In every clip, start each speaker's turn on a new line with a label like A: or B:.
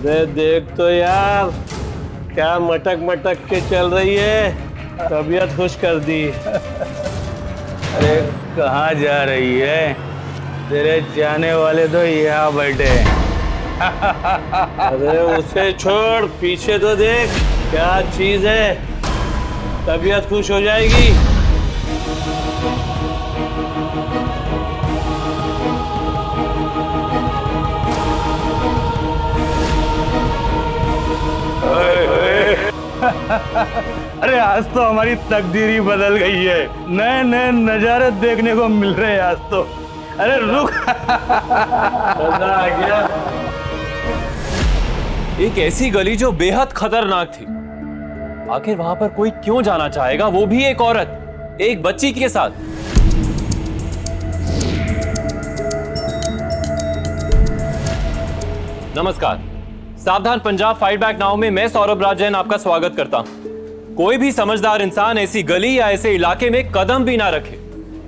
A: अरे देख तो यार, क्या मटक मटक के चल रही है, तबीयत खुश कर दी।
B: अरे कहाँ जा रही है? तेरे जाने वाले तो यहाँ बैठे।
A: अरे उसे छोड़, पीछे तो देख क्या चीज है, तबीयत खुश हो जाएगी।
B: अरे आज तो हमारी तकदीर ही बदल गई है, नए नए नजारे देखने को मिल रहे हैं आज तो। अरे रुक।
A: मजा आ गया।
C: एक ऐसी गली जो बेहद खतरनाक थी, आखिर वहां पर कोई क्यों जाना चाहेगा, वो भी एक औरत एक बच्ची के साथ। नमस्कार, सावधान पंजाब फाइट बैक नाउ में मैं सौरभ राज जैन आपका स्वागत करता हूं। कोई भी समझदार इंसान ऐसी गली या ऐसे इलाके में कदम भी ना रखे,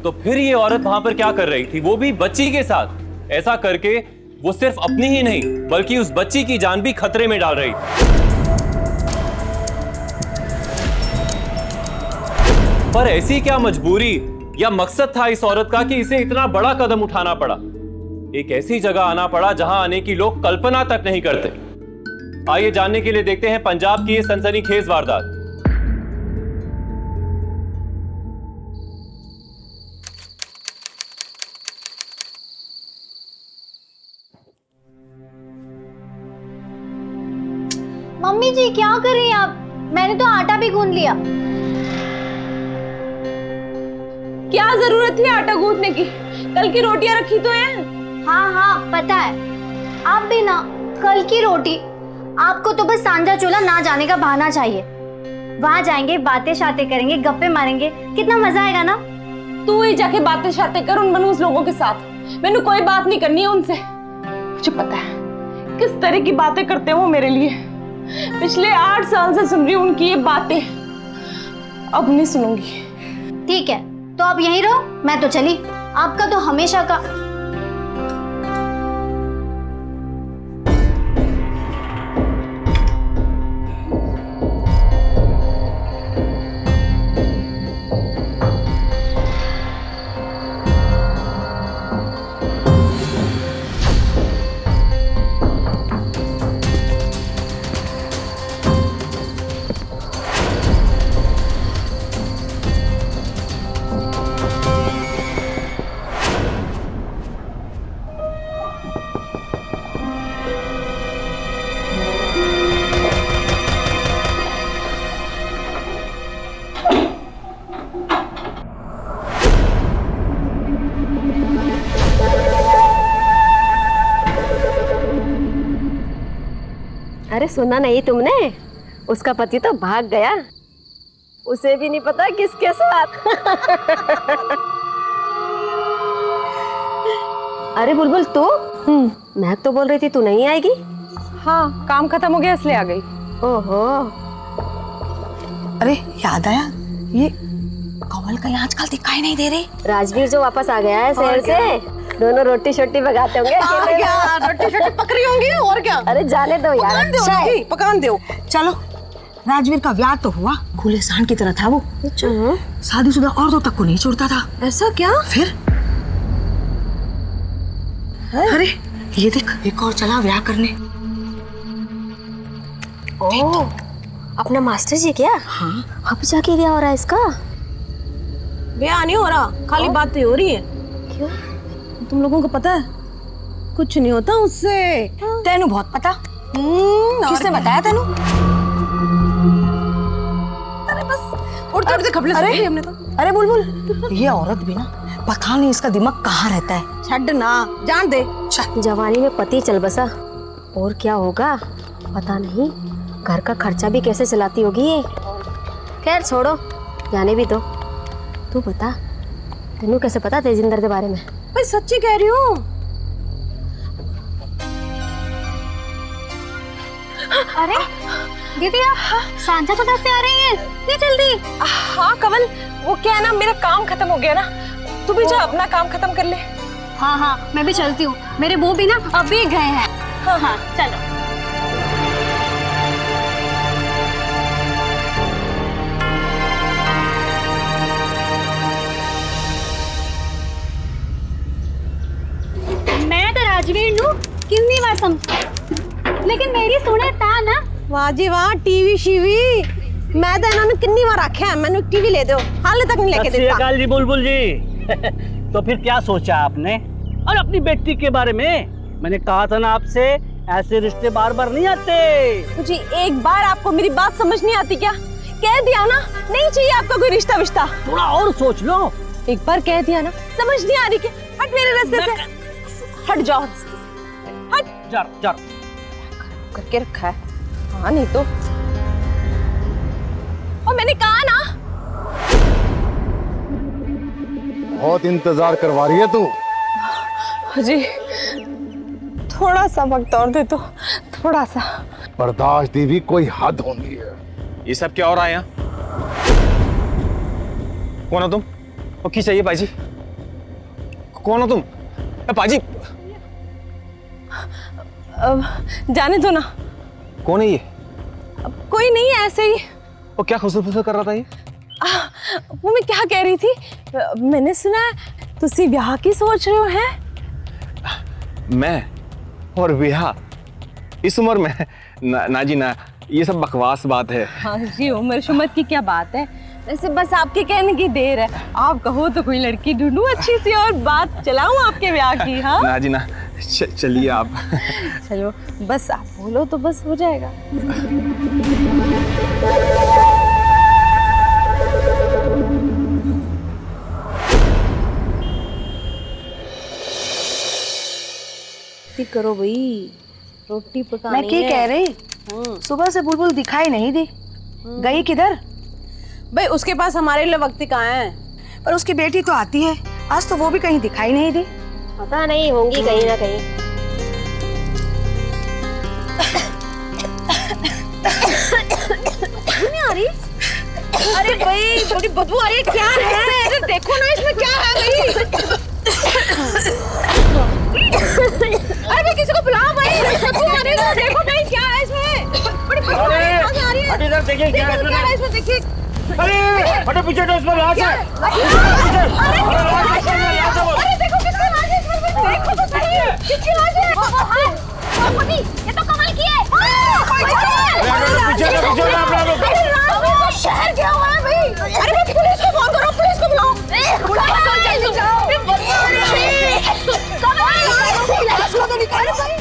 C: तो फिर ये औरत वहां पर क्या कर रही थी, वो भी बच्ची के साथ। ऐसा करके वो सिर्फ अपनी ही नहीं बल्कि उस बच्ची की जान भी खतरे में डाल रही थी। पर ऐसी क्या मजबूरी या मकसद था इस औरत का कि इसे इतना बड़ा कदम उठाना पड़ा, एक ऐसी जगह आना पड़ा जहां आने की लोग कल्पना तक नहीं करते। आइए जानने के लिए देखते हैं पंजाब की ये सनसनीखेज वारदात।
D: मम्मी जी क्या कर रही हैं आप? मैंने तो आटा भी गूंद लिया।
E: क्या जरूरत थी आटा गूंदने की? कल की रोटियां रखी तो है।
D: हाँ हाँ पता है, आप भी ना कल की रोटी। आपको तो बस सांझा चूल्हा ना जाने का बहाना चाहिए। वहां जाएंगे, बातें शातें करेंगे, गप्पे मारेंगे, कितना मजा आएगा ना।
E: तू ही जाके बातें शातें कर उन मनहूस लोगों के साथ, मैंने कोई बात नहीं करनी है उनसे। मुझे पता है किस तरह की बातें करते हैं वो मेरे लिए। पिछले 8 साल से सुन रही हूँ उनकी ये बातें, अब नहीं सुनूंगी।
D: ठीक है तो आप यहीं रहो, मैं तो चली। आपका तो हमेशा का।
F: अरे सुना नहीं तुमने? उसका पति तो भाग गया, उसे भी नहीं पता किसके साथ। अरे बुलबुल तू? मैं तो बोल रही थी तू नहीं आएगी।
E: हाँ काम खत्म हो गया इसलिए आ गई।
F: ओहो।
G: अरे याद आया, ये कमल कहीं आजकल दिखाई नहीं दे रही।
F: राजवीर जो वापस आ गया है शहर से, दोनों रोटी शोटी पकाते होंगे।
G: रोटी शोटी पक रही होंगी और क्या।
F: अरे जाने दो यार,
G: पकान दो। चलो, राजवीर का ब्याह तो हुआ, खुले सांड की तरह था वो। शादीशुदा औरतों तक को नहीं छोड़ता था।
F: ऐसा क्या?
G: फिर अरे ये देख, एक और चला ब्याह करने।
F: ओह, अपना मास्टर जी क्या?
G: हाँ,
F: अब जाके ब्याह हो रहा है इसका?
E: ब्याह नहीं हो रहा, खाली बातें हो रही है।
F: क्यों?
E: तुम लोगों को पता है कुछ नहीं होता उससे।
G: तेनू बहुत पता। किसने बताया तेनू?
E: अरे बस उड़ते उड़ते खपले
G: अरे
E: हमने तो।
G: अरे बुलबुल, ये औरत भी ना, पता नहीं इसका दिमाग कहाँ रहता है।
E: छड़ ना, जान दे।
F: जवानी में पति चल बसा, और क्या होगा पता नहीं। घर का खर्चा भी कैसे चलाती होगी ये। खैर छोड़ो, जाने भी दो। तू बता, तेनू कैसे पता तेजिंदर के बारे में?
E: मैं सच्ची कह रही हूँ।
D: अरे दीदी आप सांझा तो से आ रही हैं इतनी जल्दी?
E: हाँ कमल, वो क्या है ना, मेरा काम खत्म हो गया ना, तू भी जा अपना काम खत्म कर ले।
D: हाँ हाँ मैं भी चलती हूँ, मेरे वो भी ना अभी गए हैं।
E: हाँ
D: हाँ चलो।
G: वाह जी वाह टीवी शीवी मैं तो इन्होंने कितनी बार आख्या मैंने टीवी ले दो हाल तक नहीं लेके
H: सत श्री
G: देता
H: अकाल जी बुलबुल जी। तो फिर क्या सोचा आपने और अपनी बेटी के बारे में? मैंने कहा था ना आपसे, ऐसे रिश्ते बार बार नहीं आते।
E: मुझे एक बार आपको मेरी बात समझ नहीं आती क्या? कह दिया ना नहीं चाहिए आपका कोई रिश्ता विश्ता।
H: थोड़ा और सोच लो।
E: एक बार कह दिया ना, समझ नहीं आ रही क्या? हट मेरे रास्ते से, हट जाओ रास्ते से, हट।
H: जा
E: करके रखा है, हाँ नहीं तो। और मैंने कहा ना।
I: बहुत इंतजार करवा रही है तू।
E: जी थोड़ा सा वक्त और दे दो, थोड़ा सा।
I: बर्दाश्त की भी कोई हद होती है।
C: ये सब क्या हो रहा है यहाँ? कौन हो तुम? और की चाहिए पाजी? कौन हो तुम? पाजी
E: जाने दो ना।
C: कौन है ये?
E: कोई नहीं है, ऐसे ही।
C: और क्या खुसर फुसर कर रहा था ये?
E: वो मैं क्या कह रही थी, मैंने सुना है तुसी ब्याह की सोच रहे हो हैं?
C: मैं और विहा इस उम्र में ना जी ना, ये सब बकवास बात है।
E: हाँ जी, उम्र शुमत की क्या बात है, वैसे बस आपके कहने की देर है। आप कहो तो कोई लड़की ढूंढूं अच्छी सी और बात चलाऊं आपके ब्याह की। हाँ
C: ना जी ना, चलिए आप।
E: चलो बस आप बोलो तो बस हो जाएगा।
F: करो भाई, रोटी पकानी
G: मैं क्या कह रही सुबह से बुलबुल दिखाई नहीं दी, गई किधर?
F: भाई उसके पास हमारे लिए वक्त कहाँ है?
G: पर उसकी बेटी तो आती है, आज तो वो भी कहीं दिखाई नहीं दी।
F: पता नहीं, होंगी कहीं ना कहीं। नहीं आ रही? अरे भाई बड़ी बदबू आ रही है, क्या है? अरे देखो ना इसमें क्या है भाई। अरे भाई किसी को बुलाओ भाई, बदबू आ रही है, देखो भाई क्या है इसमें। बड़ी बदबू आ रही है।
H: हट इधर, देखिए क्या है
F: क्या है इसमें, देखिए।
H: अरे हटो पीछे, तो इसमें लाश है।
F: अरे देखो किसकी लाश है इसमें, देखो तो सही, किसकी लाश है? ये तो कमाल की है। शहर गया हुआ है भाई। अरे भाई पुलिस को फोन करो, पुलिस को बुलाओ। जल्दी जाओ। लाश को तो निकालो भाई।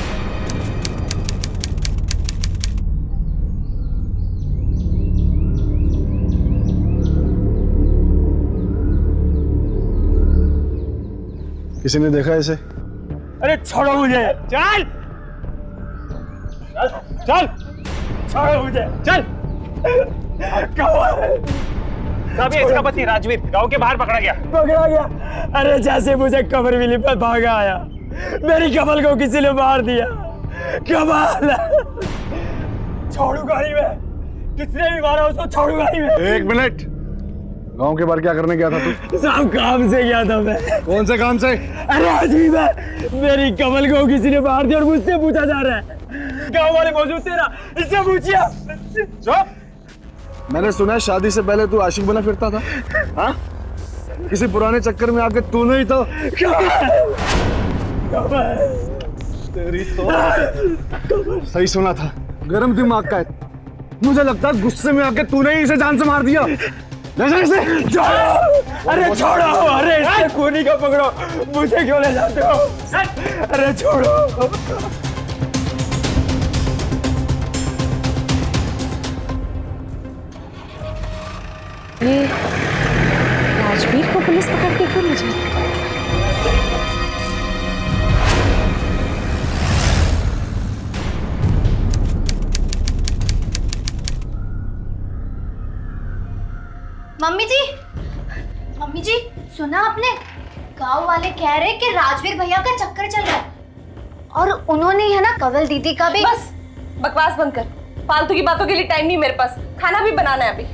I: किसी ने देखा इसे?
B: अरे छोड़ो मुझे, चल चल चल, छोड़ो मुझे, चल।
C: अभी इसका पति राजवीर गांव के बाहर पकड़ा गया।
B: अरे जैसे मुझे कमर मिली पर भागा आया, मेरी कमल को किसी ने मार दिया। कमाल है। छोड़ू गाड़ी में, किसने भी मारा उसको छोड़ू गाड़ी में।
I: एक मिनट, गांव के बाहर क्या करने गया था तू?
B: सब काम से गया था मैं।
I: कौन से काम से?
B: अरे अजीब है, मेरी कमल को किसी ने मार दिया और मुझसे पूछा जा रहा है। गाँव वाले मौजूद तेरा, इससे पूछिए।
I: चुप। मैंने सुना है शादी से पहले तू आशिक बना फिरता था, हाँ? किसी पुराने चक्कर में आके तूने ही तो। तेरी तो सही सुना था, गरम दिमाग का है। मुझे लगता है गुस्से में आके तूने ही इसे जान से मार दिया। इसे
B: छोड़ो, अरे छोड़ो, अरे इससे खूनी को पकड़ो, मुझे क्यों ले जाते हो? अरे छोड़ो।
E: ये राजवीर को पुलिस पकड़ के क्यों ले जाए?
D: मम्मी जी सुना आपने? गांव वाले कह रहे कि राजवीर भैया का चक्कर चल रहा है और उन्होंने है ना कंवल दीदी का भी।
E: बस बकवास बंद कर, फालतू की बातों के लिए टाइम नहीं मेरे पास, खाना भी बनाना है अभी।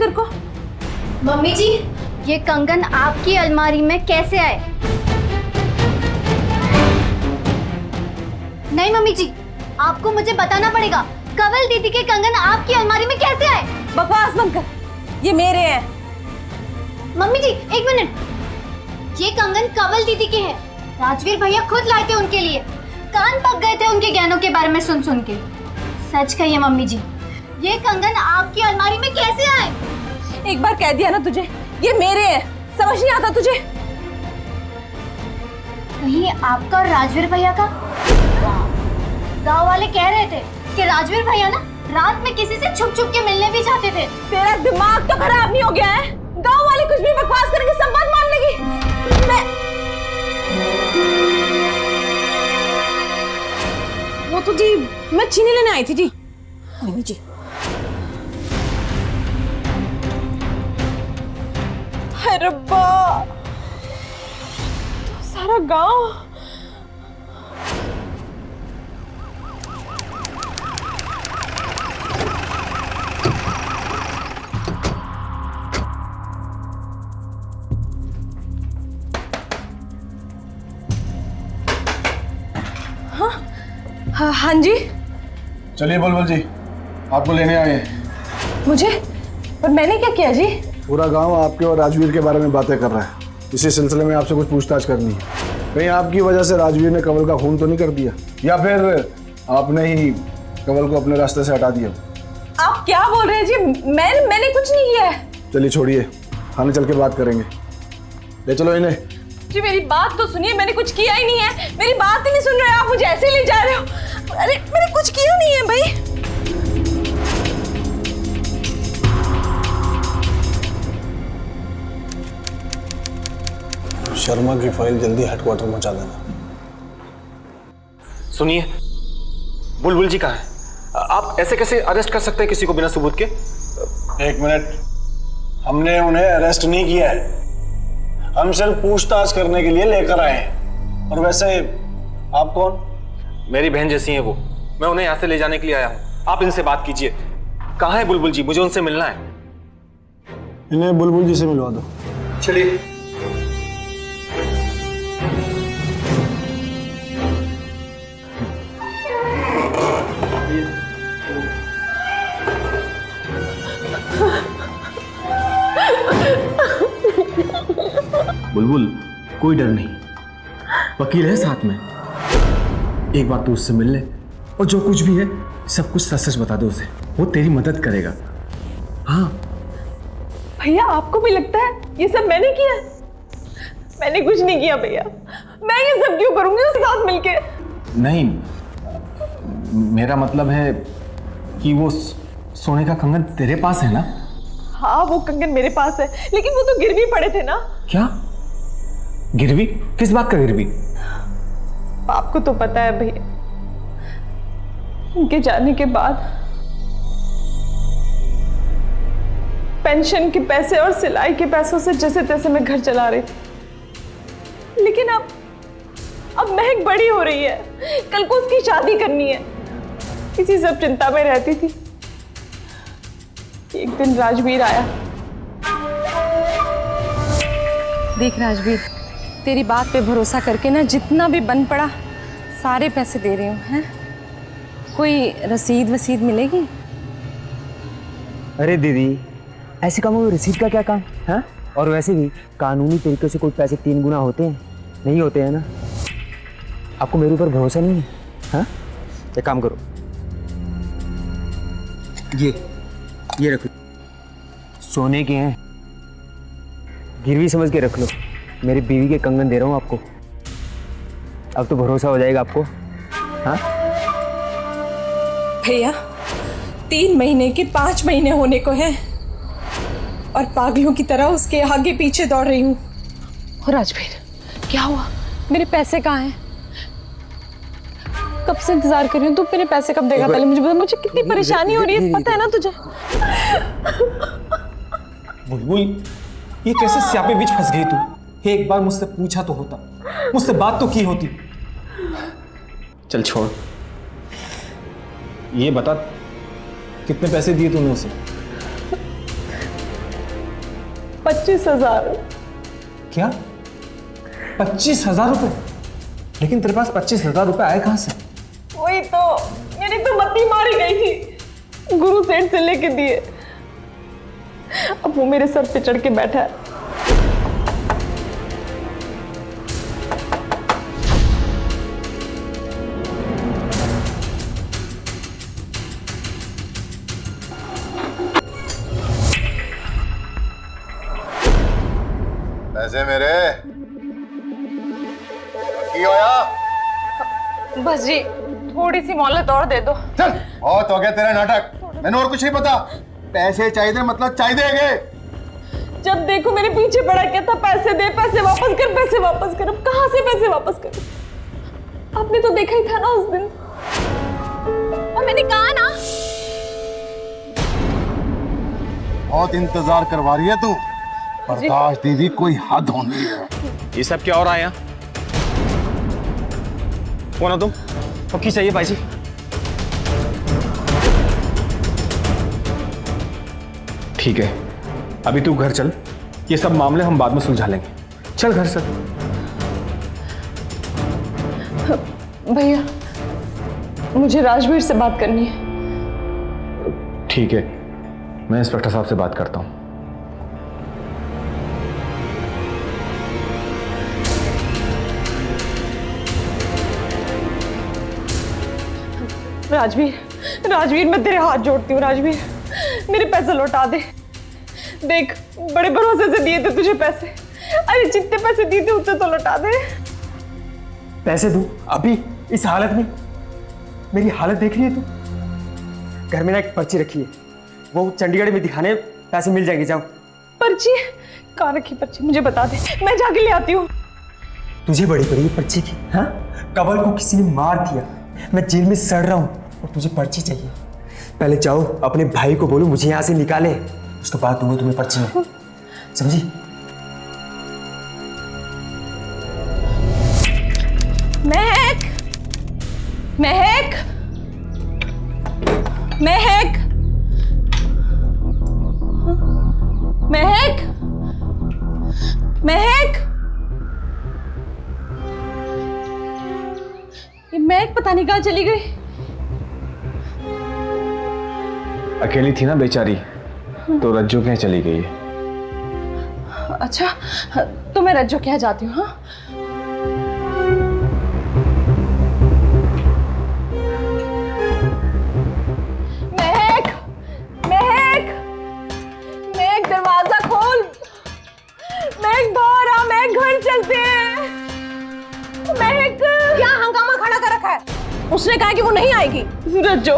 E: तेरे को?
D: मम्मी जी, ये कंगन आपकी अलमारी में कैसे आए? नहीं मम्मी जी, आपको मुझे बताना पड़ेगा, कंवल दीदी के कंगन आपकी अलमारी में कैसे आए?
E: बकवास बंद कर, ये मेरे हैं।
D: मम्मी जी एक मिनट, ये कंगन कंवल दीदी के हैं। राजवीर भैया खुद लाए थे उनके लिए। कान पक गए थे उनके गहनों के बारे में सुन सुन के। सच कहिए मम्मी जी, ये कंगन आपकी अलमारी में कैसे आए?
E: एक बार कह दिया ना तुझे, ये मेरे हैं। समझ नहीं आता तुझे?
D: कहीं आपका और राजवीर भैया का? गांव वाले कह रहे थे कि राजवीर भैया ना रात में किसी से छुप छुप के मिलने भी जाते थे।
E: तेरा दिमाग तो खराब नहीं हो गया है? गांव वाले कुछ भी बकवास करेंगे, सब बात मान लेगी। वो तो जी मैं चीनी लेने आई थी जी। मम्मी जी हाय रब्बा, तो सारा गांव। हाँ जी।
I: चलिए बुलबुल जी, आपको लेने आए हैं।
E: मुझे? पर मैंने क्या किया जी?
I: पूरा गांव आपके और राजवीर के बारे में बातें कर रहा है। इसी सिलसिले में आपसे कुछ पूछताछ करनी है। कहीं आपकी वजह से राजवीर ने कंवल का खून तो नहीं कर दिया, या फिर आपने ही कंवल को अपने रास्ते से हटा दिया?
E: आप क्या बोल रहे हैं जी? मैंने कुछ नहीं किया है।
I: चलिए छोड़िए, थाने चल के बात करेंगे। ले चलो इन्हें।
E: जी मेरी बात तो सुनिए, मैंने कुछ किया ही नहीं है। मेरी बात ही नहीं सुन रहे, आप मुझे ऐसे ही ले जा रहे हो। अरे मैंने कुछ किया नहीं है भाई।
I: शर्मा की फाइल जल्दी हेडक्वार्टर में पहुंचा देना।
C: सुनिए, बुलबुल जी कहाँ हैं? आप ऐसे कैसे अरेस्ट कर सकते हैं किसी को बिना सबूत के?
I: एक मिनट, हमने उन्हें अरेस्ट नहीं किया है, हम सिर्फ पूछताछ करने के लिए लेकर आए हैं। और वैसे आप कौन?
C: मेरी बहन जैसी हैं वो, मैं उन्हें यहाँ से ले जाने के लिए आया हूँ। आप इनसे बात कीजिए। कहाँ है बुलबुल जी? मुझे उनसे मिलना है।
I: इन्हें बुलबुल जी से मिलवा दो।
C: चलिए।
J: बुलबुल, कोई डर नहीं, वकील है साथ में। एक बार तू उससे मिल ले और जो कुछ भी है सब कुछ सच सच बता दो उसे, वो तेरी मदद करेगा। हाँ
E: भैया, आपको भी लगता है ये सब मैंने किया? मैंने कुछ नहीं किया भैया। मैं ये सब क्यों करूंगी उसके साथ मिलके?
J: नहीं, मेरा मतलब है कि वो सोने का कंगन तेरे पास है ना?
E: हाँ, वो कंगन मेरे पास है, लेकिन वो तो गिरवी पड़े थे ना।
J: क्या गिरवी? किस बात का गिरवी?
E: आपको तो पता है भैया, उनके जाने के बाद पेंशन के पैसे और सिलाई के पैसों से जैसे तैसे मैं घर चला रही थी। लेकिन अब महक बड़ी हो रही है, कल को उसकी शादी करनी है, इसी सब चिंता में रहती थी। एक दिन राजवीर आया। देख राजवीर, तेरी बात पे भरोसा करके ना जितना भी बन पड़ा सारे पैसे दे रही हूँ। हैं, कोई रसीद वसीद मिलेगी?
B: अरे दीदी, ऐसे कामों में रसीद का क्या काम है? और वैसे भी कानूनी तरीके से कोई पैसे 3 गुना होते हैं? नहीं होते हैं ना। आपको मेरे ऊपर भरोसा नहीं है? हाँ, एक काम करो, ये रख लो, सोने के हैं, गिरवी समझ के रख लो। मेरी बीवी के कंगन दे रहा हूँ आपको, अब तो भरोसा हो जाएगा आपको। हाँ
E: भैया, 3 महीने के 5 महीने होने को हैं और पागलों की तरह उसके आगे पीछे दौड़ रही हूँ। और राजवीर, क्या हुआ? मेरे पैसे कहाँ हैं? कब से इंतजार कर रही हूँ। तू मेरे पैसे कब देगा? पहले मुझे बता, मुझे कितनी परेशानी हो रही है, पता है ना तुझे?
J: बुलबुल, ये कैसे स्यापे बीच फंस गई तू? एक बार मुझसे पूछा तो होता, मुझसे बात तो की होती। चल छोड़, ये बता कितने पैसे दिए तूने उसे?
E: 25,000।
J: क्या 25,000 रुपए? लेकिन तेरे पास 25,000 रुपए आए कहां से?
E: वही तो, मेरी तो मत्ती मारी गई थी, गुरु सेठ से लेके दिए। अब वो मेरे सर पे चढ़ के बैठा है।
K: पैसे मेरे की होया?
E: बस जी, थोड़ी सी मोहलत और दे दो।
K: चल, बहुत हो गया तेरा नाटक, मैंने और कुछ नहीं पता। पैसे चाहिए मतलब चाहिए।
E: जब देखो मेरे पीछे पड़ा कहता पैसे दे, पैसे वापस कर, पैसे वापस कर। अब कहां से पैसे वापस कर? आपने तो देखा ही था ना उस दिन, और मैंने कहा ना।
K: बहुत इंतजार करवा रही है तू। बर्दाश्त दीदी कोई हद होनी है।
J: ये सब क्या हो रहा है यहाँ? कौन हो तुम? पक्की चाहिए भाई जी? ठीक है, अभी तू घर चल, ये सब मामले हम बाद में सुलझा लेंगे। चल घर चल।
E: भैया, मुझे राजवीर से बात करनी है।
J: ठीक है, मैं इंस्पेक्टर साहब से बात करता हूँ।
E: राजवीर, मैं तेरे हाथ जोड़ती हूँ। राजवीर, मेरे पैसे लौटा दे। देख, बड़े भरोसे से दिए थे तुझे पैसे। अरे जितने पैसे दिए थे उतने तो लौटा दे।
B: पैसे दूं अभी इस हालत में? मेरी हालत देख रही है तू? घर में ना एक पर्ची रखी है, वो चंडीगढ़ में दिखाने पैसे मिल जाएंगे। जाओ।
E: पर्ची कहाँ रखी? पर्ची मुझे बता दे, मैं जाके ले आती हूँ।
B: तुझे बड़ी पड़ी पर्ची की? हाँ, कवल को किसी ने मार दिया, मैं जेल में सड़ रहा हूँ और तुझे पर्ची चाहिए। पहले जाओ अपने भाई को बोलो मुझे यहाँ से निकाले, उसके बाद दूंगा तुम्हें पर्ची में, समझी?
E: महक, महक, महक, महक, महक। ये महक पता नहीं कहाँ चली गई।
J: अकेली थी ना बेचारी, तो रज्जू के यहाँ चली गई है।
E: अच्छा, तो मैं रज्जू के यहाँ जाती हूँ। हाँ, महक, महक, महक, दरवाजा खोल। महक बाहर आ, महक घर चलते हैं। महक, क्या हंगामा खड़ा कर रखा है? उसने कहा कि वो नहीं आएगी। रज्जू,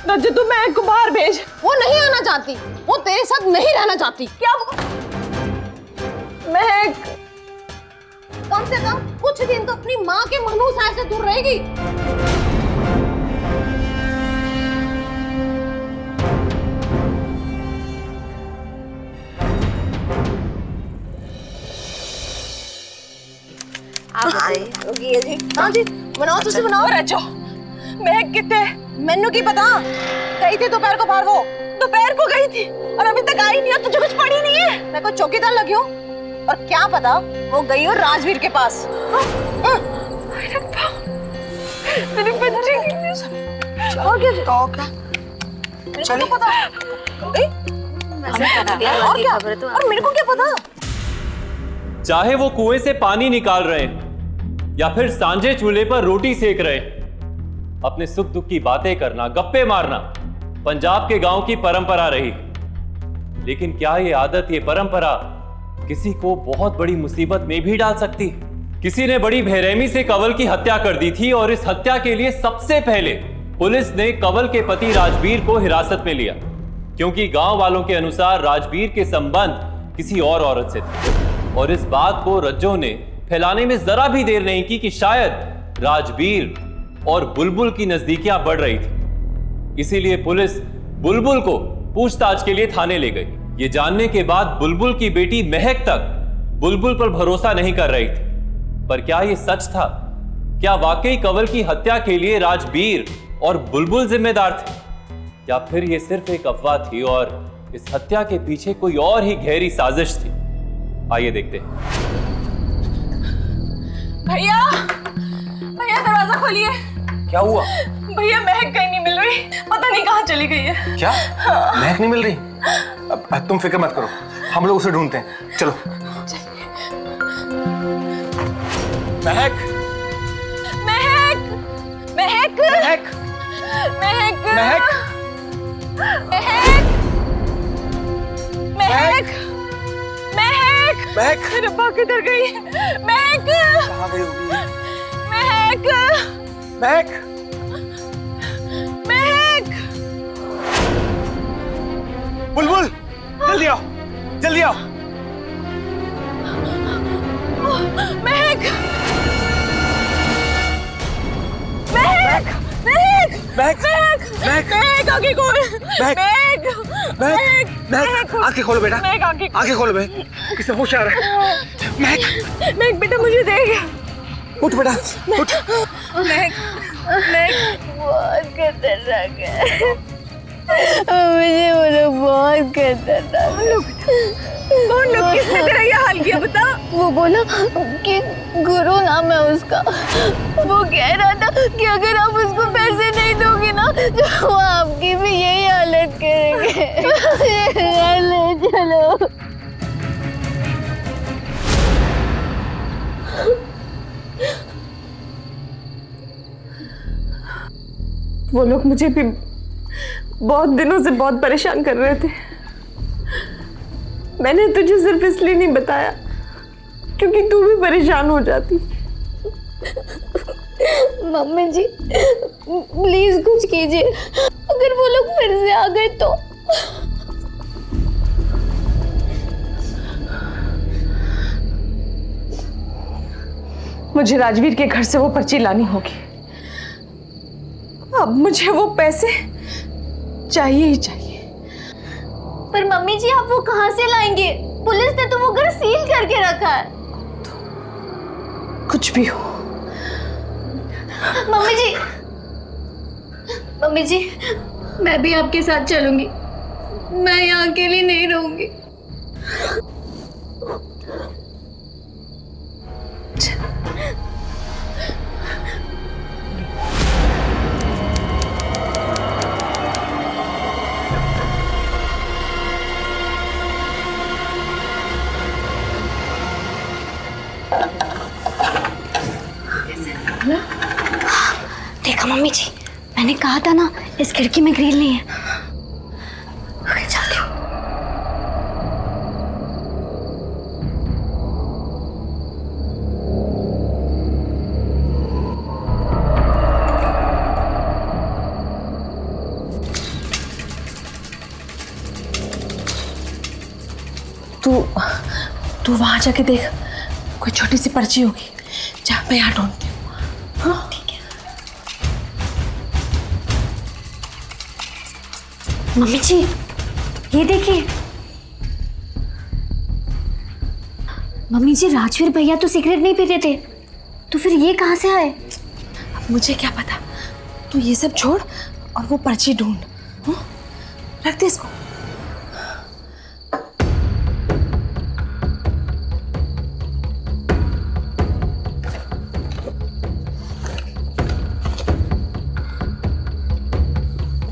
E: रज्जू तू महक को बाहर भेज।
G: वो नहीं आना चाहती, वो तेरे साथ नहीं रहना चाहती।
E: क्या महक?
G: कम से कम कुछ दिन तो अपनी माँ के मनूसाय से दूर रहेगी। हाँ जी, बनाओ, तुझे बनाओ।
E: रज्जू, महक कितने?
G: मैनू की पता, गई थी दोपहर को बाहर। वो
E: दोपहर को गई थी और अभी तक आई नहीं है। तुझे कुछ पड़ी नहीं है?
G: मैं कोई चौकीदार लगी हूँ, और क्या पता वो गई हो राजवीर के पास।
E: मेरी बच्ची
G: और क्या चलो पता गई? और क्या? और मेरे को क्या पता?
C: चाहे वो कुएं से पानी निकाल रहे हैं या फिर सांझे चूल्हे पर रोटी सेक रहे हैं, अपने सुख दुख की बातें करना, गप्पे मारना पंजाब के गांव की परंपरा रही। लेकिन क्या ये आदत, ये परंपरा किसी को बहुत बड़ी मुसीबत में भी डाल सकती है? किसी ने बड़ी बेरहमी से कंवल की हत्या कर दी थी और इस हत्या के लिए सबसे पहले पुलिस ने कंवल के पति राजवीर को हिरासत में लिया, क्योंकि गांव वालों के अनुसार राजवीर के संबंध किसी और औरत से थे। और इस बात को रज्जो ने फैलाने में जरा भी देर नहीं की कि शायद राजवीर और बुलबुल की नजदीकियां बढ़ रही थी। इसीलिए पुलिस बुलबुल को पूछताछ के लिए थाने ले गई। ये जानने के बाद बुलबुल की बेटी महक तक बुलबुल पर भरोसा नहीं कर रही थी। पर क्या ये सच था? क्या वाकई कंवल की हत्या के लिए राजवीर और बुलबुल जिम्मेदार थे, या फिर ये सिर्फ एक अफवाह थी और इस हत्या के पीछे कोई और ही गहरी साजिश थी? आइए देखते हैं।
E: भैया भैया दरवाजा खोलिए।
J: क्या हुआ?
E: भैया महक कहीं नहीं मिल रही, पता नहीं कहाँ चली गई है।
J: क्या? महक नहीं मिल रही? अब तुम फिक्र मत करो, हम लोग उसे ढूंढते हैं। चलो। महक
E: महक महक
J: महक
E: महक
J: महक
E: महक महक
J: महक
E: रब्बा किधर गई? महक
J: कहाँ गई होगी?
E: महक
J: महक
E: महक
J: बुलबुल जल्दी आओ, जल्दी आओ।
E: महक महक महक
J: महक
E: महक महक आगे खोल।
J: महक महक महक आंखें खोलो बेटा,
E: महक
J: आंखें खोलो महक, किसे होश आ रहा है? महक
E: महक बेटा मुझे देख।
J: उठ बेटा उठ।
E: महक महक बहुत खतरनाक है, मुझे वो लोग बहुत खतरनाक। कौन लोग? किसने तेरा ये हाल किया बता? वो बोला कि गुरु नाम है उसका, वो कह रहा था कि अगर आप उसको पैसे नहीं दोगे ना तो वो आपकी भी यही हालत करेंगे। ले चलो। वो लोग मुझे भी बहुत दिनों से बहुत परेशान कर रहे थे। मैंने तुझे सिर्फ इसलिए नहीं बताया क्योंकि तू भी परेशान हो जाती। मम्मी जी प्लीज कुछ कीजिए, अगर वो लोग फिर से आ गए तो। मुझे राजवीर के घर से वो पर्ची लानी होगी। अब मुझे वो पैसे चाहिए ही चाहिए।
D: पर मम्मी जी आप वो कहाँ से लाएंगे? पुलिस ने तो वो घर सील करके रखा है।
E: कुछ भी हो।
D: मम्मी जी मैं भी आपके साथ चलूंगी, मैं यहाँ अकेली नहीं रहूंगी। देखा मम्मी जी, मैंने कहा था ना इस खिड़की में ग्रिल नहीं है। ओके चलती हूँ।
E: तू वहां जाके देख, कोई छोटी सी पर्ची होगी। जा मैं यहाँ ढूंढती हूँ। हाँ ठीक है।
D: मम्मी जी ये देखिए। मम्मी जी राजवीर भैया तो सिगरेट नहीं पीते थे, तो फिर ये कहाँ से आए?
E: अब मुझे क्या पता, तू ये सब छोड़ और वो पर्ची ढूंढ। हाँ? रख दे इसको।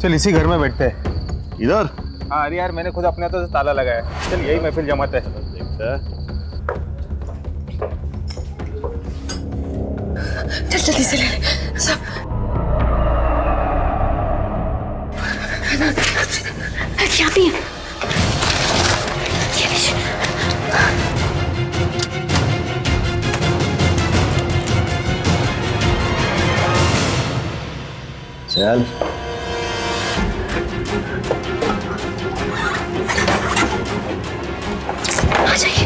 J: चल इसी घर में बैठते हैं।
K: इधर?
J: हाँ अरे यार मैंने खुद अपने हाथों से ताला लगाया। चल यही महफिल जमाते हैं।
E: चल जल्दी से ले सब।
D: क्या भी है?
K: चल
D: आ जाइए।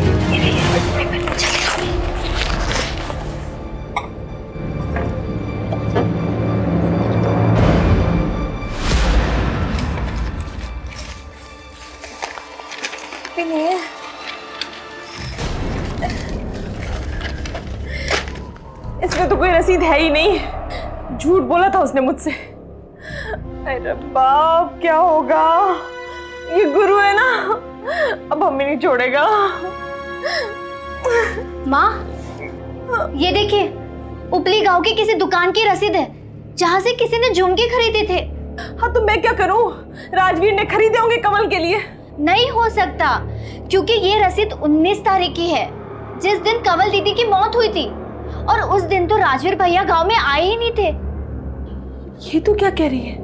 E: इसमें तो कोई रसीद है ही नहीं। झूठ बोला था उसने मुझसे। अरे बाप क्या होगा? ये गुरु है ना, अब हमें नहीं छोड़ेगा।
D: माँ, ये देखिए, उपली गांव की किसी दुकान की रसीद है जहाँ से किसी ने झुमके खरीदे थे।
E: हाँ तो मैं क्या करूं? राजवीर ने खरीदे होंगे कमल के लिए।
D: नहीं हो सकता, क्योंकि ये रसीद 19 तारीख की है, जिस दिन कंवल दीदी की मौत हुई थी, और उस दिन तो राजवीर भैया गांव में आए ही नहीं थे।
E: ये तो क्या कह रही है?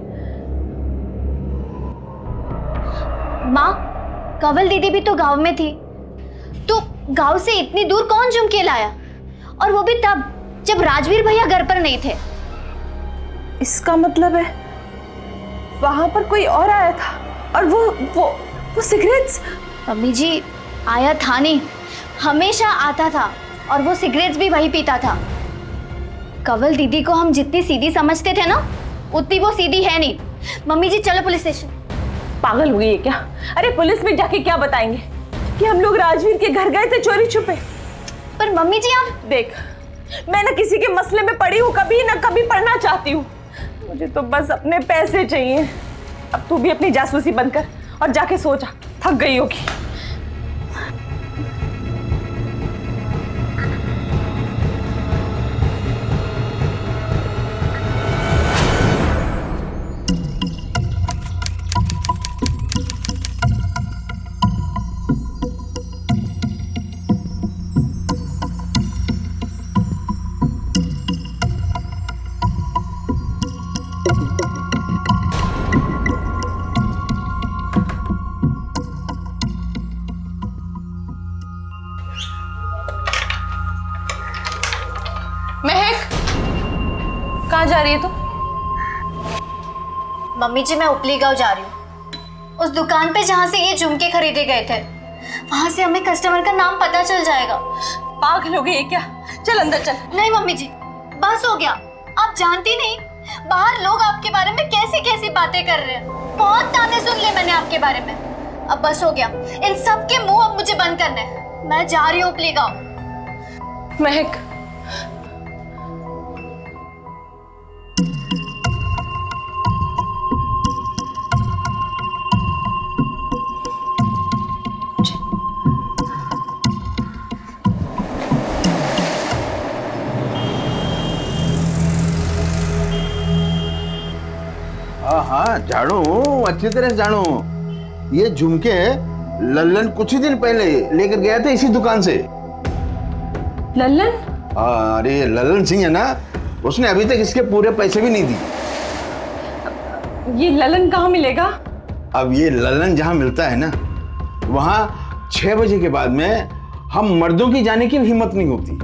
D: माँ, कंवल दीदी भी तो गांव में थी, तो गांव से इतनी दूर कौन झुमके लाया, और वो भी तब जब राजवीर भैया घर पर नहीं थे।
E: इसका मतलब है वहां पर कोई और आया था, और वो सिगरेट्स।
D: मम्मी जी, आया था नहीं, हमेशा आता था, और वो सिगरेट्स भी वही पीता था। कंवल दीदी को हम जितनी सीधी समझते थे ना, उतनी वो सीधी है नहीं। मम्मी जी चलो पुलिस स्टेशन।
E: पागल हुई है क्या? अरे पुलिस में जाके क्या बताएंगे कि हम लोग राजवीर के घर गए थे चोरी छुपे?
D: पर मम्मी जी आप
E: देख, मैं ना किसी के मसले में पड़ी हूँ कभी, ना कभी पढ़ना चाहती हूँ। मुझे तो बस अपने पैसे चाहिए। अब तू भी अपनी जासूसी बंद कर और जाके सो जा, थक गई होगी। महक, कहाँ जा रही है तू?
D: मम्मी जी, मैं उपली गांव जा रही हूँ, उस दुकान पे जहाँ से ये झुमके खरीदे गए थे। वहां से हमें कस्टमर का नाम पता चल जाएगा।
E: पागल हो गई है क्या? चल अंदर चल।
D: नहीं मम्मी जी, बस हो गया। आप जानती नहीं, बाहर लोग आपके बारे में कैसी कैसी बातें कर रहे हैं। बहुत ताने सुन लिए मैंने आपके बारे में। अब बस हो गया, इन सब के मुंह अब मुझे बंद करने हैं। मैं जा रही हूँ उपली गांव।
E: महक,
K: हाँ, जानू, अच्छी तरह से जानू। ये झुमके लल्लन कुछ ही दिन पहले लेकर गया था इसी दुकान से।
E: लल्लन?
K: अरे लल्लन सिंह है ना, उसने अभी तक इसके पूरे पैसे भी नहीं दिए।
E: ये लल्लन कहाँ मिलेगा?
K: अब ये लल्लन जहाँ मिलता है ना, वहाँ 6 बजे के बाद में हम मर्दों की जाने की हिम्मत नहीं होती।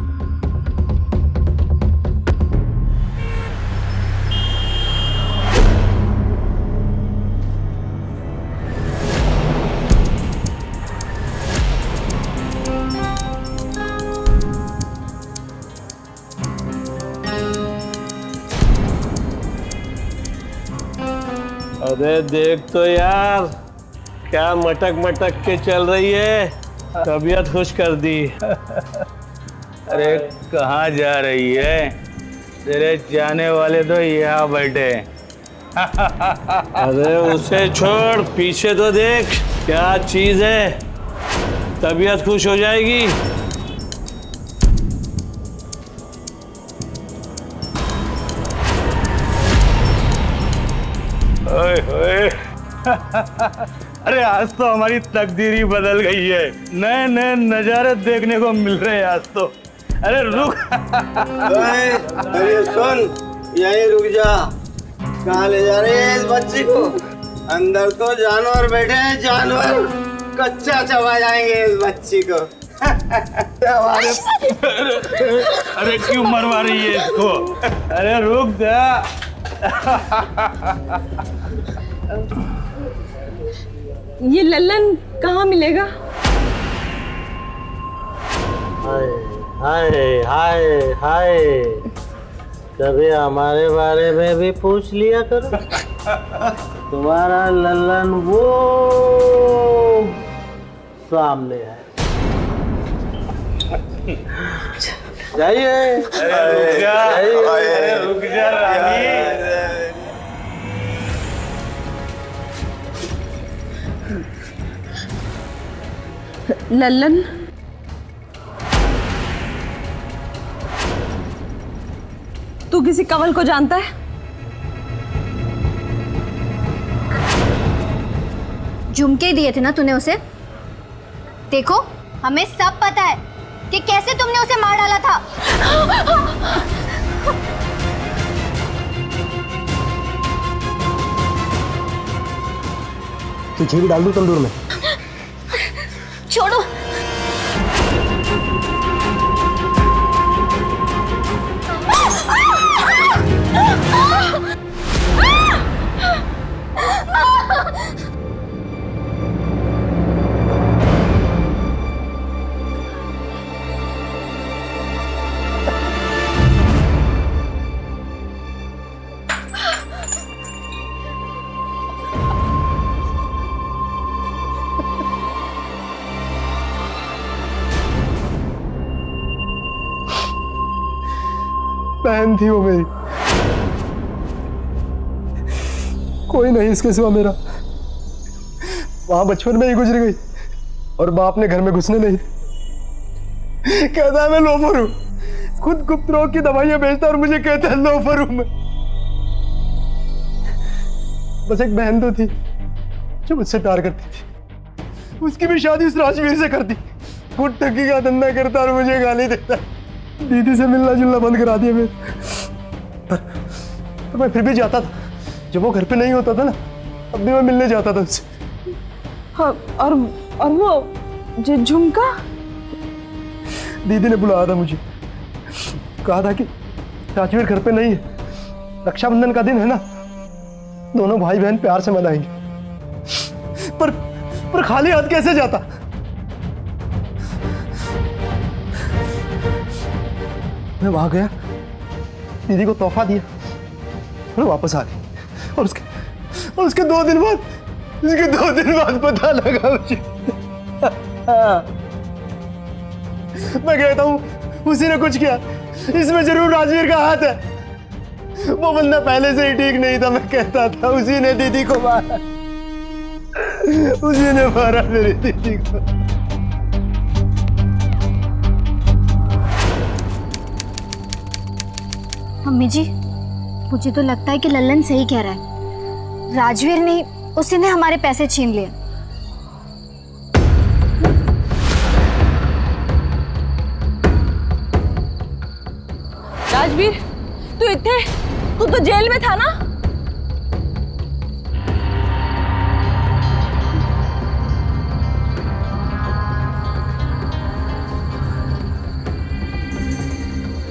A: अरे देख तो यार, क्या मटक मटक के चल रही है, तबीयत खुश कर दी।
L: अरे कहाँ जा रही है? तेरे जाने वाले तो यहाँ बैठे।
A: अरे उसे छोड़, पीछे तो देख, क्या चीज है, तबीयत खुश हो जाएगी।
L: ओए ओए। अरे आज तो हमारी तकदीर ही बदल गई है, नए नए नजारे देखने को मिल रहे हैं आज तो। अरे रुक।
M: अरे सुन, यहीं रुक जा। कहाँ ले जा रहे हैं इस बच्ची को? अंदर तो जानवर बैठे हैं, जानवर कच्चा चबा जाएंगे इस बच्ची को।
L: अरे क्यों मरवा रही है इसको? अरे रुक जा।
E: ये लल्लन कहाँ मिलेगा?
M: हाय हाय हाय हाय, कभी हमारे बारे में भी पूछ लिया करो। तुम्हारा लल्लन वो सामने है। जाइए।
L: अरे रुक जा रानी।
E: लल्लन? तू किसी कंवल को जानता है?
D: झुमके दिए थे ना तूने उसे। देखो हमें सब पता है कि कैसे तुमने उसे मार डाला था।
B: तुझे भी डाल दूं तंदूर में?
D: छोड़ो।
B: बहन थी वो मेरी, कोई नहीं इसके सिवा मेरा। वहां बचपन में ही गुजर गई और बाप ने घर में घुसने नहीं। कहता है मैं लोफर हूं, खुद गुप्त रोग की दवाइयां बेचता और मुझे कहता है लोफर हूं मैं। बस एक बहन तो थी जो मुझसे प्यार करती थी, उसकी भी शादी उस राजवीर से कर दी। गुटकी का धंधा करता और मुझे गाली देता। दीदी से मिलना जुलना बंद करा दिया मैं। पर मैं फिर भी जाता था, जब वो घर पे नहीं होता था ना, अब भी मैं मिलने जाता था उससे।
E: हाँ, और वो जो झुमका?
B: दीदी ने बुलाया था मुझे, कहा था कि राजवीर घर पे नहीं है, रक्षाबंधन का दिन है ना, दोनों भाई बहन प्यार से मनाएंगे। पर खाली हाथ कैसे जाता? मैं वहां गया, दीदी को तोहफा दिया और वापस आ गई। और उसके 2 दिन बाद पता लगा मुझे। मैं कहता हूं उसी ने कुछ किया, इसमें जरूर राजवीर का हाथ है। वो बंदा पहले से ही ठीक नहीं था, मैं कहता था। उसी ने दीदी को मारा, उसी ने मारा मेरी दीदी को।
D: मम्मी जी, मुझे तो लगता है कि लल्लन सही कह रहा है। राजवीर नहीं, उसी ने हमारे पैसे छीन लिए।
E: राजवीर, तू तो जेल में था ना?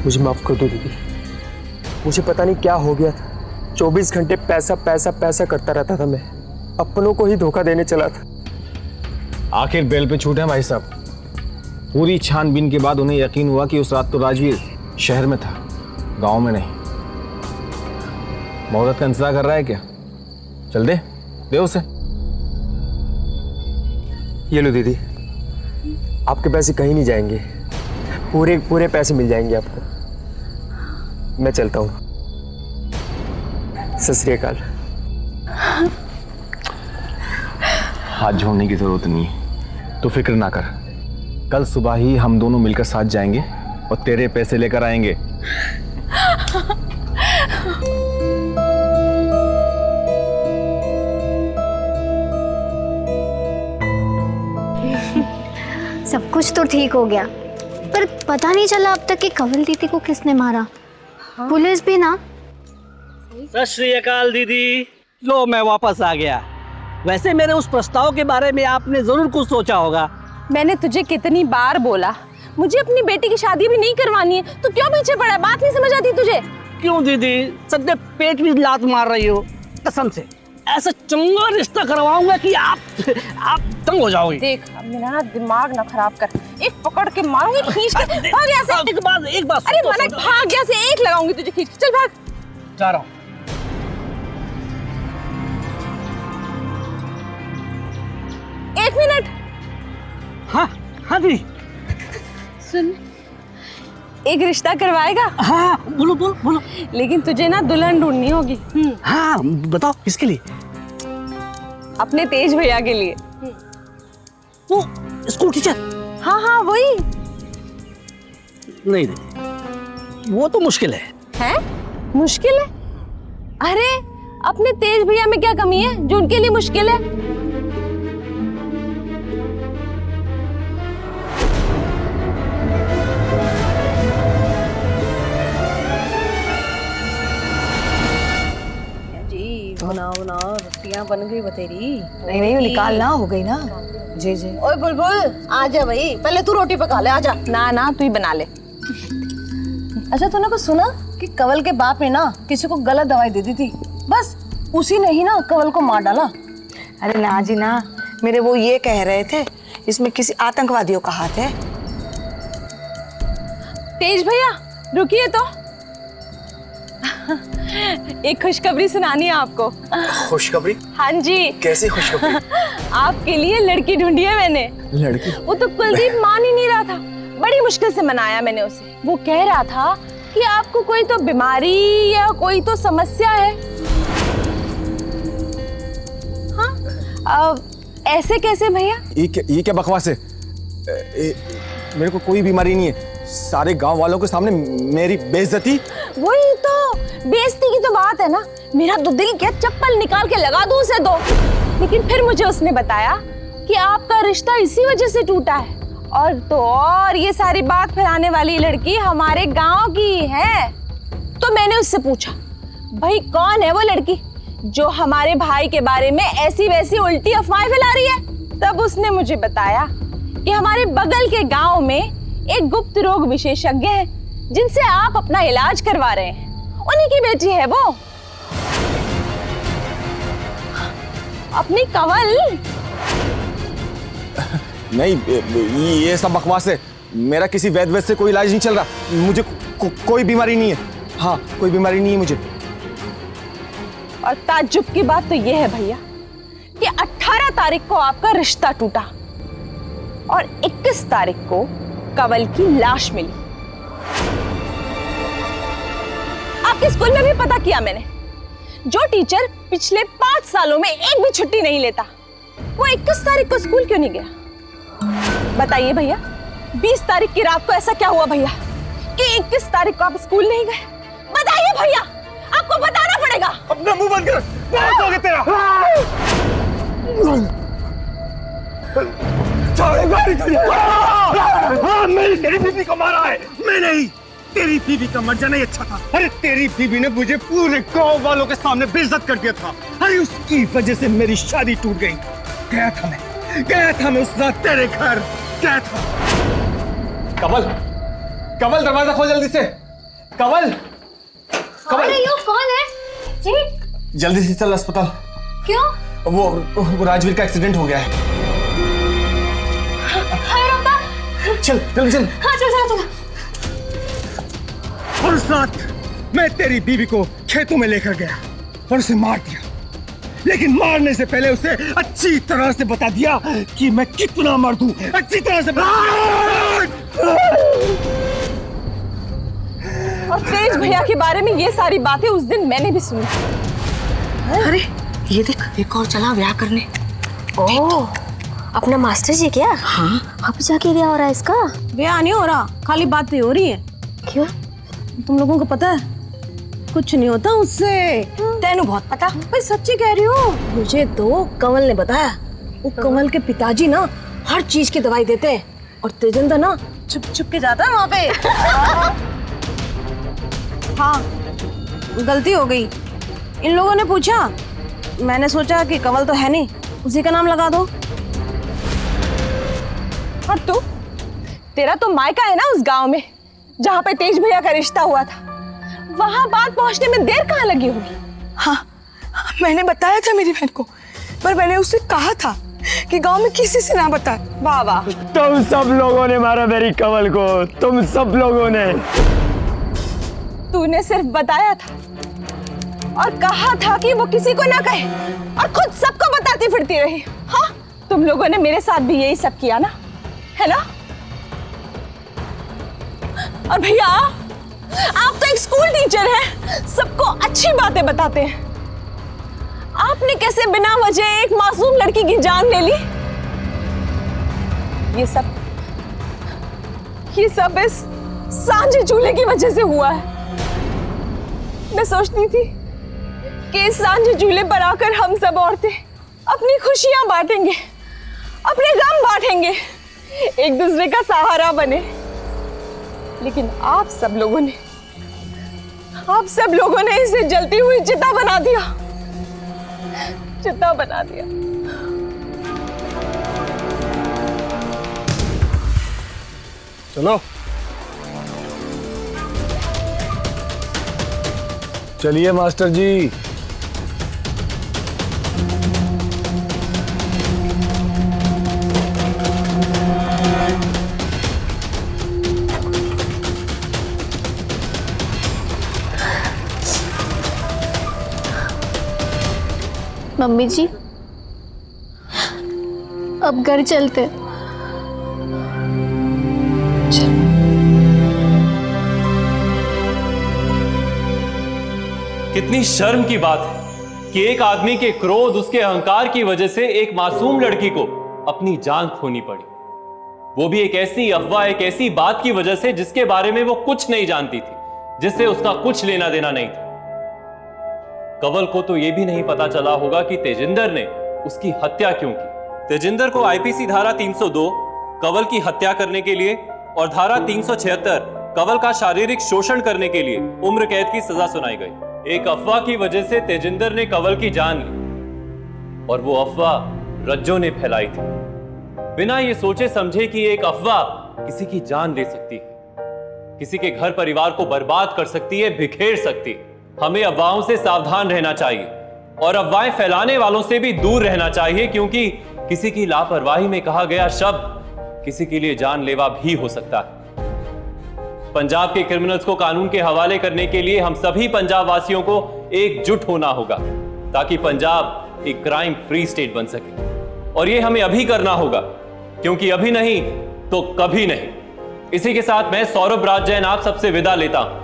B: मुझे माफ कर दो दीदी, मुझे पता नहीं क्या हो गया था। 24 घंटे पैसा पैसा पैसा करता रहता था मैं, अपनों को ही धोखा देने चला था।
J: आखिर बेल पे छूटे भाई साहब। पूरी छानबीन के बाद उन्हें यकीन हुआ कि उस रात तो राजवीर शहर में था, गांव में नहीं। मुहूर्त का इंतजार कर रहा है क्या? चल दे उसे।
B: ये लो दीदी, आपके पैसे कहीं नहीं जाएंगे, पूरे पैसे मिल जाएंगे आपको। मैं चलता हूँ, सत श्री अकाल।
J: हाथ जोड़ने की जरूरत नहीं है, तो फिक्र ना कर। कल सुबह ही हम दोनों मिलकर साथ जाएंगे और तेरे पैसे लेकर आएंगे।
D: सब कुछ तो ठीक हो गया, पर पता नहीं चला अब तक कि कंवल दीदी को किसने मारा। पुलिस भी ना।
H: सत श्री अकाल दीदी। लो मैं वापस आ गया। वैसे मेरे उस प्रस्ताव के बारे में आपने जरूर कुछ सोचा होगा।
E: मैंने तुझे कितनी बार बोला, मुझे अपनी बेटी की शादी भी नहीं करवानी है, तो क्यों पीछे पड़ा है? बात नहीं समझ आती तुझे?
H: क्यों दीदी, सद्य पेट में लात मार रही हो? कसम से ऐसा चंगा रिश्ता करवाऊंगा कि आप तंग हो जाओगे।
E: देख, अब मेरा ना दिमाग ना खराब कर। एक पकड़ के मारूंगी, खींच के भाग यहाँ से।
H: एक बात
E: अरे मना, भाग यहाँ से, एक लगाऊंगी तुझे खींच के। चल भाग।
H: जा रहा हूँ।
E: एक मिनट।
H: हाँ दीदी।
E: सुन, एक रिश्ता करवाएगा?
H: हाँ बोलो।
E: लेकिन तुझे ना दुल्हन ढूंढनी होगी।
H: हाँ बताओ, किसके लिए?
E: अपने तेज भैया के लिए।
H: वो स्कूल टीचर?
E: हाँ वही।
H: नहीं दीदी, वो तो मुश्किल है।
E: हैं? मुश्किल है? अरे अपने तेज भैया में क्या कमी है जो उनके लिए मुश्किल है?
G: जी बनाओ बनाओ, रोटियां बन गई बतेरी।
N: नहीं नहीं निकालना हो गई ना। जी जी।
G: ओए बुलबुल आ जा भाई, पहले तू रोटी पका ले, आ जा।
E: ना ना तू ही बना ले।
G: अच्छा तूने कुछ सुना कि कंवल के बाप ने ना किसी को गलत दवाई दे दी थी, बस उसी ने ही ना कंवल को मार डाला।
N: अरे ना जी ना, मेरे वो ये कह रहे थे इसमें किसी आतंकवादियों का हाथ है।
E: तेज भैया रुकिए तो, एक खुशखबरी सुनानी है आपको।
J: खुशखबरी?
E: हाँ जी।
J: कैसी खुशखबरी?
E: आपके लिए लड़की ढूंढी है मैंने।
J: लड़की?
E: वो तो कुलदीप मान ही नहीं रहा था, बड़ी मुश्किल से मनाया मैंने उसे। वो कह रहा था कि आपको कोई तो बीमारी या कोई तो समस्या है। हाँ ऐसे कैसे भैया?
J: ये क्या बकवास है? मेरे को कोई बीमारी नहीं है। सारे गांव वालों के सामने मेरी बेइज्जती।
E: वही तो, बेइज्जती की तो बात है ना। मेरा तो दिल क्या चप्पल निकाल के लगा दूं उसे दो। लेकिन फिर मुझे उसने बताया कि आपका रिश्ता इसी वजह से टूटा है। और तो और ये सारी बात फैलाने वाली लड़की हमारे गांव की है। तो मैंने उससे पूछा, भाई कौन है वो लड़की जो हमारे भाई के बारे में ऐसी वैसी उल्टी अफवाहें फैला रही है? तब उसने मुझे बताया कि हमारे बगल के गांव में एक गुप्त रोग विशेषज्ञ है जिनसे आप अपना इलाज करवा रहे हैं। उन्हीं की बेटी है वो, अपनी कंवल।
J: नहीं, ये सब बकवास है। मेरा किसी वैद्य से कोई इलाज नहीं चल रहा। मुझे कोई बीमारी नहीं है। हाँ, कोई बीमारी नहीं है मुझे।
E: और ताज्जुब की बात तो ये है भैया कि 18 तारीख को आपका रिश्ता टूटा और 21 तारीख को कंवल की लाश मिली। आपके स्कूल में भी पता किया मैंने, जो टीचर पिछले 5 सालों में एक भी छुट्टी नहीं लेता, वो 21 तारीख को स्कूल क्यों नहीं गया? बताइए भैया, 20 तारीख की रात को ऐसा क्या हुआ भैया कि 21 तारीख को आप स्कूल नहीं गए? बताइए भैया, आपको बताना पड़ेगा।
L: अपना मुंह बंद कर, बहुत हो गया तेरा। हाँ, मैंने तेरी बीवी को मारा है। मैं नहीं, तेरी बीवी का मर जाना ही अच्छा था। अरे तेरी बीवी ने मुझे पूरे गांव वालों के सामने बेइज्जत कर दिया था। अरे उसकी वजह से मेरी शादी टूट गई। गया था मैं उस रात तेरे घर गया था।
J: कंवल, कंवल दरवाजा खोल जल्दी से। कंवल,
D: अरे यो कौन है जी?
J: जल्दी से चल अस्पताल।
D: क्यों?
J: वो राजवीर का एक्सीडेंट हो गया है। चल जल्दी चल।
D: हाँ चल।
L: और उस रात मैं तेरी बीवी को खेतों में लेकर गया और उसे मार दिया। लेकिन मारने से पहले उसे अच्छी तरह से बता दिया कि मैं कितना मर्द हूं। अच्छी तरह से
E: और तेज भैया के बारे में ये सारी बातें उस दिन मैंने भी सुनी।
N: अरे ये देख, एक और चला ब्याह करने।
F: ओह, अपना मास्टर जी क्या?
N: हाँ।
F: अब जाके क्या हो रहा है इसका?
G: ब्याह नहीं हो रहा, खाली बातें हो रही है।
F: क्यों?
G: तुम लोगों को पता है कुछ नहीं होता उससे।
N: तेनू बहुत पता।
G: भाई सच्ची कह रही हूँ, मुझे तो कंवल ने बताया। वो कंवल के पिताजी ना हर चीज की दवाई देते हैं और तेजेंद्र ना छुप छुप के जाता है वहाँ पे। हाँ, गलती हो गई। इन लोगों ने पूछा, मैंने सोचा कि कंवल तो है नहीं, उसी का नाम लगा दो।
E: और तू, तेरा तो मायका है ना उस गांव में जहाँ पे तेज भैया का रिश्ता हुआ था। वहां बात पहुंचने में देर कहाँ लगी होगी?
N: हाँ, मैंने बताया था मेरी बहन को, पर मैंने उससे कहा था कि गांव में किसी से ना बताए।
E: वाह वाह,
B: तुम सब लोगों ने मारा मेरी कंवल को, तुम सब लोगों ने।
E: तूने सिर्फ बताया था और कहा था कि वो किसी को ना कहे, और खुद सबको बताती फिरती रही। हाँ, तुम लोगों ने मेरे साथ भी यही सब किया ना, है ना? और भैया, आप तो एक स्कूल टीचर हैं, सबको अच्छी बातें बताते हैं। आपने कैसे बिना वजह एक मासूम लड़की की जान ले ली? ये सब इस सांझे चूल्हे की वजह से हुआ है। मैं सोचती थी कि इस सांझ चूल्हे पर आकर हम सब औरतें अपनी खुशियां बांटेंगे, अपने गम बांटेंगे, एक दूसरे का सहारा बने। लेकिन आप सब लोगों ने इसे जलती हुई चिता बना दिया, चिता बना दिया।
I: चलो चलिए मास्टर जी।
D: मम्मी जी, अब घर चलते।
C: कितनी शर्म की बात है कि एक आदमी के क्रोध, उसके अहंकार की वजह से एक मासूम लड़की को अपनी जान खोनी पड़ी, वो भी एक ऐसी अफवाह, एक ऐसी बात की वजह से जिसके बारे में वो कुछ नहीं जानती थी, जिससे उसका कुछ लेना देना नहीं था। कंवल को तो यह भी नहीं पता चला होगा कि तेजिंदर ने उसकी हत्या क्यों की। तेजिंदर को आईपीसी धारा 302 कंवल की हत्या करने के लिए और धारा 376 कंवल का शारीरिक शोषण करने के लिए उम्र कैद की सजा सुनाई गई। एक अफवाह की वजह से तेजिंदर ने कंवल की जान ली और वो अफवाह रज्जो ने फैलाई थी, बिना ये सोचे समझे कि एक अफवाह किसी की जान ले सकती है, किसी के घर परिवार को बर्बाद कर सकती है, बिखेर सकती है। हमें अफवाहों से सावधान रहना चाहिए और अफवाहें फैलाने वालों से भी दूर रहना चाहिए, क्योंकि किसी की लापरवाही में कहा गया शब्द किसी के लिए जानलेवा भी हो सकता है। पंजाब के क्रिमिनल्स को कानून के हवाले करने के लिए हम सभी पंजाब वासियों को एकजुट होना होगा, ताकि पंजाब एक क्राइम फ्री स्टेट बन सके। और ये हमें अभी करना होगा, क्योंकि अभी नहीं तो कभी नहीं। इसी के साथ मैं सौरभ राज जैन आप सबसे विदा लेता हूं।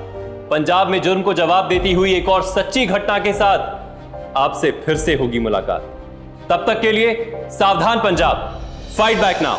C: पंजाब में जुर्म को जवाब देती हुई एक और सच्ची घटना के साथ आपसे फिर से होगी मुलाकात। तब तक के लिए सावधान पंजाब, फाइट बैक नाउ।